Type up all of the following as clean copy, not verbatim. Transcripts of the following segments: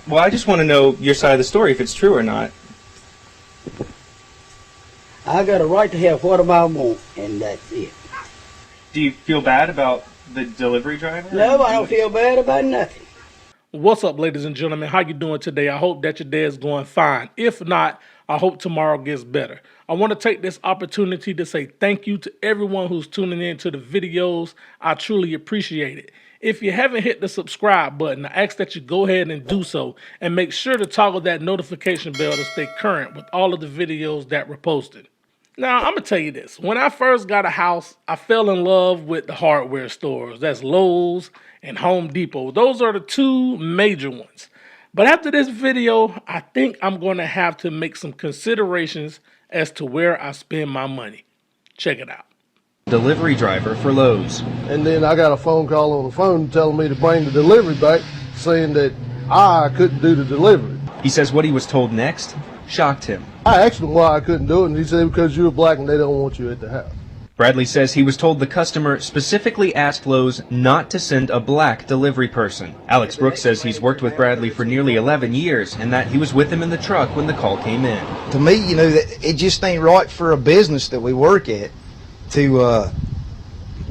Well, I just want to know your side of the story, if it's true or not. I got a right to have whatever I want, and that's it. Do you feel bad about the delivery driver? No, I don't feel bad about nothing. What's up, ladies and gentlemen? How you doing today? I hope that your day is going fine. If not, I hope tomorrow gets better. I want to take this opportunity to say thank you to everyone who's tuning in to the videos. I truly appreciate it. If you haven't hit the subscribe button, I ask that you go ahead and do so, and make sure to toggle that notification bell to stay current with all of the videos that were posted. Now, I'm going to tell you this. When I first got a house, I fell in love with the hardware stores. That's Lowe's and Home Depot. Those are the two major ones. But after this video, I think I'm going to have to make some considerations as to where I spend my money. Check it out. Delivery driver for Lowe's. And then I got a phone call on the phone telling me to bring the delivery back, saying that I couldn't do the delivery. He says what he was told next shocked him. I asked him why I couldn't do it, and he said because you're black and they don't want you at the house. Bradley says he was told the customer specifically asked Lowe's not to send a black delivery person. Alex Brooks says he's worked with Bradley for nearly 11 years and that he was with him in the truck when the call came in. To me, you know, that it just ain't right for a business that we work at to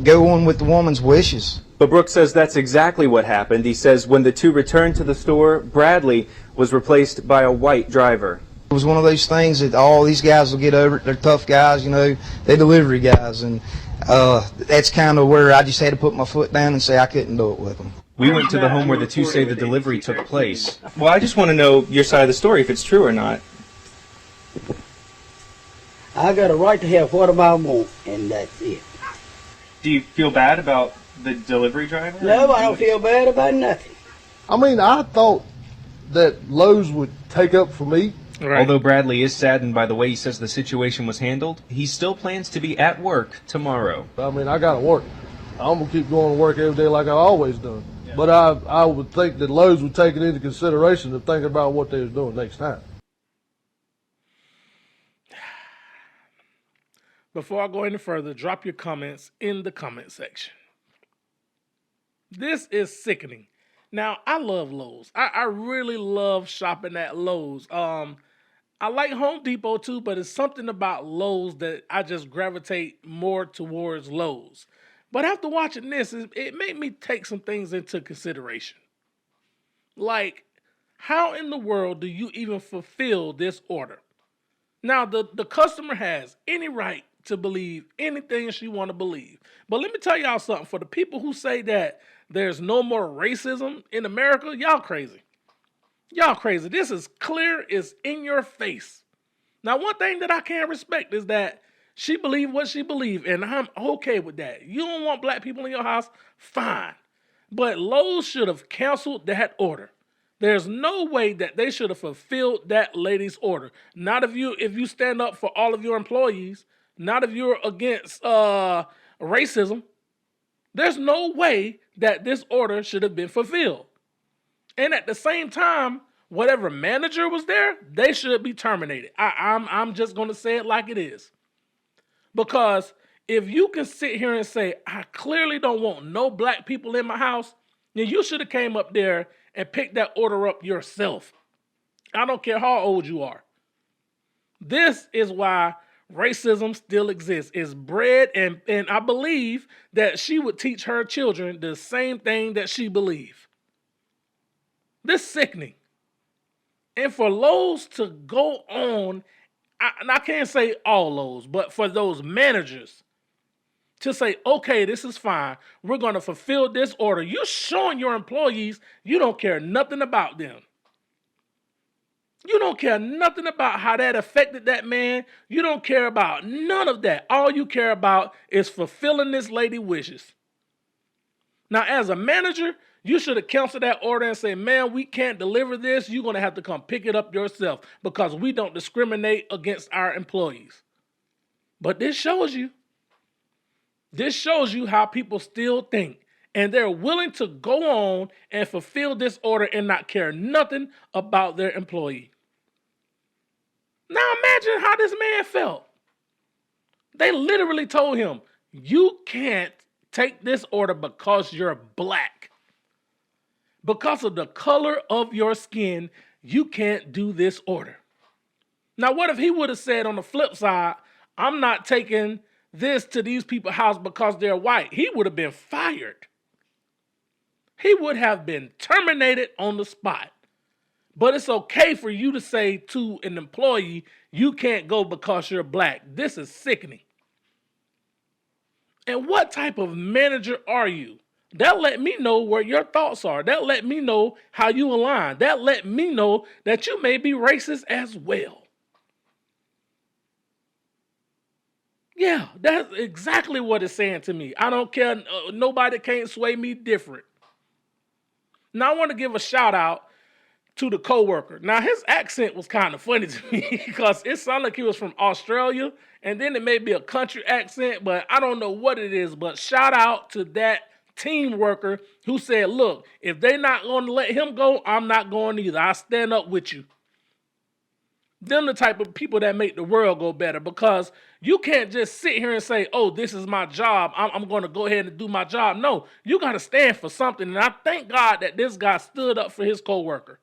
go on with the woman's wishes. But Brooks says that's exactly what happened. He says when the two returned to the store, Bradley was replaced by a white driver. It was one of those things that all these guys will get over it. They're tough guys, you know, they're delivery guys, and that's kind of where I just had to put my foot down and say I couldn't do it with them. We went to the home where the two say the delivery took place. Well, I just want to know your side of the story, if it's true or not. I got a right to have whatever I want, and that's it. Do you feel bad about the delivery driver? No, I don't feel bad about nothing. I mean, I thought that Lowe's would take up for me. Right. Although Bradley is saddened by the way he says the situation was handled, he still plans to be at work tomorrow. I mean, I got to work. I'm going to keep going to work every day like I've always done. Yeah. But I would think that Lowe's would take it into consideration to think about what they was doing next time. Before I go any further, drop your comments in the comment section. This is sickening. Now, I love Lowe's. I really love shopping at Lowe's. I like Home Depot too, but it's something about Lowe's that I just gravitate more towards Lowe's. But after watching this, it made me take some things into consideration. Like, how in the world do you even fulfill this order? Now, the customer has any right to believe anything she want to believe. But let me tell y'all something. For the people who say that there's no more racism in America, y'all crazy. Y'all crazy. This is clear, it's in your face. Now, one thing that I can't respect is that she believed what she believed, and I'm okay with that. You don't want black people in your house? Fine. But Lowe's should have canceled that order. There's no way that they should have fulfilled that lady's order. Not if you stand up for all of your employees, not if you're against racism. There's no way that this order should have been fulfilled. And at the same time, whatever manager was there, they should be terminated. I'm just going to say it like it is. Because if you can sit here and say, I clearly don't want no black people in my house, then you should have came up there and picked that order up yourself. I don't care how old you are. This is why racism still exists. It's bred, and I believe that she would teach her children the same thing that she believed. This is sickening. And for Lowe's to go on, and I can't say all Lowe's, but for those managers to say, okay, this is fine, we're going to fulfill this order. You're showing your employees you don't care nothing about them. You don't care nothing about how that affected that man. You don't care about none of that. All you care about is fulfilling this lady's wishes. Now, as a manager, you should have canceled that order and say, man, we can't deliver this. You're going to have to come pick it up yourself because we don't discriminate against our employees. But this shows you how people still think. And they're willing to go on and fulfill this order and not care nothing about their employee. Now imagine how this man felt. They literally told him, you can't take this order because you're black. because of the color of your skin, you can't do this order. Now, what if he would have said on the flip side, I'm not taking this to these people's house because they're white? He would have been fired. He would have been terminated on the spot. But it's okay for you to say to an employee, you can't go because you're black. This is sickening. And what type of manager are you? That let me know where your thoughts are. That let me know how you align. That let me know that you may be racist as well. Yeah, that's exactly what it's saying to me. I don't care. Nobody can't sway me different. Now, I want to give a shout out to the coworker. Now, his accent was kind of funny to me because it sounded like he was from Australia, and then it may be a country accent, but I don't know what it is. But shout out to that team worker who said, look, if they're not going to let him go, I'm not going either. I stand up with you. Them the type of people that make the world go better, because you can't just sit here and say, oh, this is my job. I'm going to go ahead and do my job. No, you got to stand for something. And I thank God that this guy stood up for his coworker.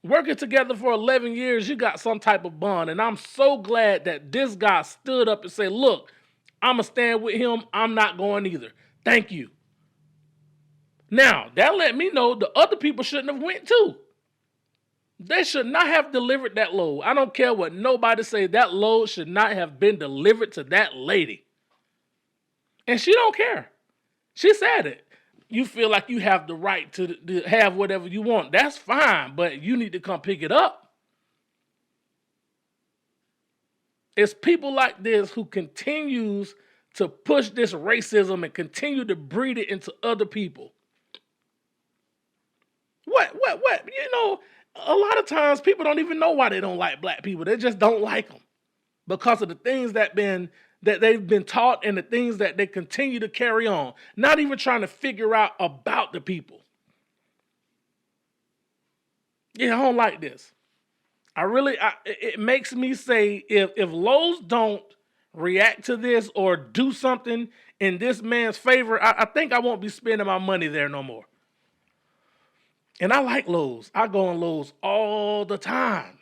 Working together for 11 years, you got some type of bond. And I'm so glad that this guy stood up and said, look, I'm going to stand with him. I'm not going either. Thank you. Now, that let me know the other people shouldn't have went too. They should not have delivered that load. I don't care what nobody say. That load should not have been delivered to that lady. And she don't care. She said it. You feel like you have the right to have whatever you want. That's fine, but you need to come pick it up. It's people like this who continues to push this racism and continue to breed it into other people. What? You know, a lot of times people don't even know why they don't like black people. They just don't like them because of the things that they've been taught and the things that they continue to carry on, not even trying to figure out about the people. Yeah, I don't like this. It makes me say, if Lowe's don't react to this or do something in this man's favor, I think I won't be spending my money there no more. And I like Lowe's. I go on Lowe's all the time.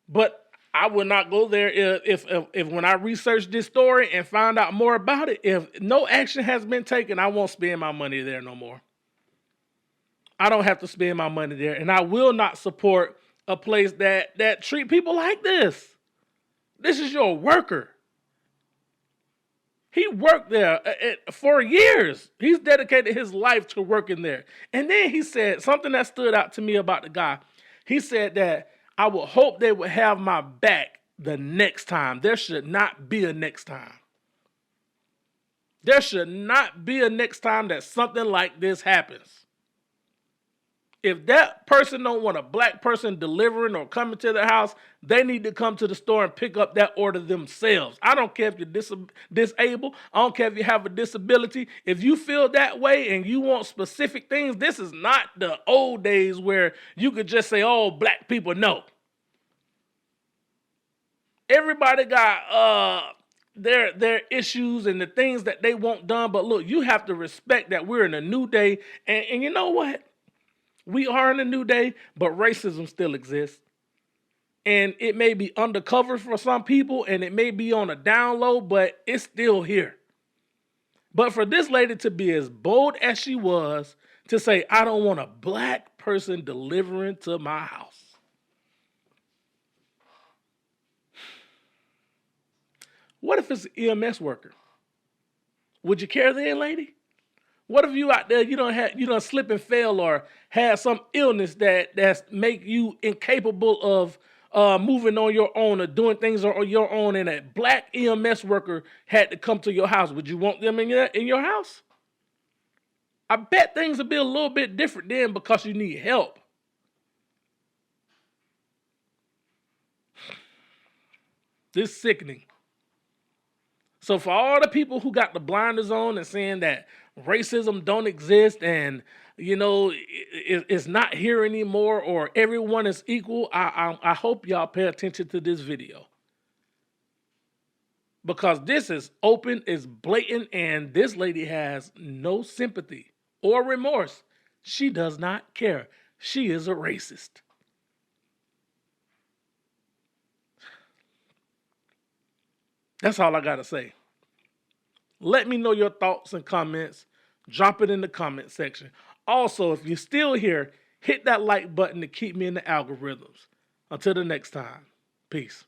But I would not go there if when I research this story and find out more about it, if no action has been taken, I won't spend my money there no more. I don't have to spend my money there. And I will not support a place that treat people like this. This is your worker. He worked there for years. He's dedicated his life to working there. And then he said something that stood out to me about the guy. He said that I would hope they would have my back the next time. There should not be a next time. There should not be a next time that something like this happens. If that person don't want a black person delivering or coming to their house, they need to come to the store and pick up that order themselves. I don't care if you're disabled. I don't care if you have a disability. If you feel that way and you want specific things, this is not the old days where you could just say, oh, black people, no. Everybody got their issues and the things that they want done. But look, you have to respect that we're in a new day. And you know what? We are in a new day, but racism still exists. And it may be undercover for some people, and it may be on a down low, but it's still here. But for this lady to be as bold as she was, to say, I don't want a black person delivering to my house. What if it's an EMS worker? Would you care then, lady? What if you out there, you don't slip and fail or have some illness that's make you incapable of moving on your own or doing things on your own, and a black EMS worker had to come to your house? Would you want them in your house? I bet things would be a little bit different then because you need help. This is sickening. So for all the people who got the blinders on and saying that racism don't exist and, you know, it's not here anymore or everyone is equal, I hope y'all pay attention to this video. Because this is open, it's blatant, and this lady has no sympathy or remorse. She does not care. She is a racist. That's all I got to say. Let me know your thoughts and comments. Drop it in the comment section. Also, if you're still here, hit that like button to keep me in the algorithms. Until the next time, peace.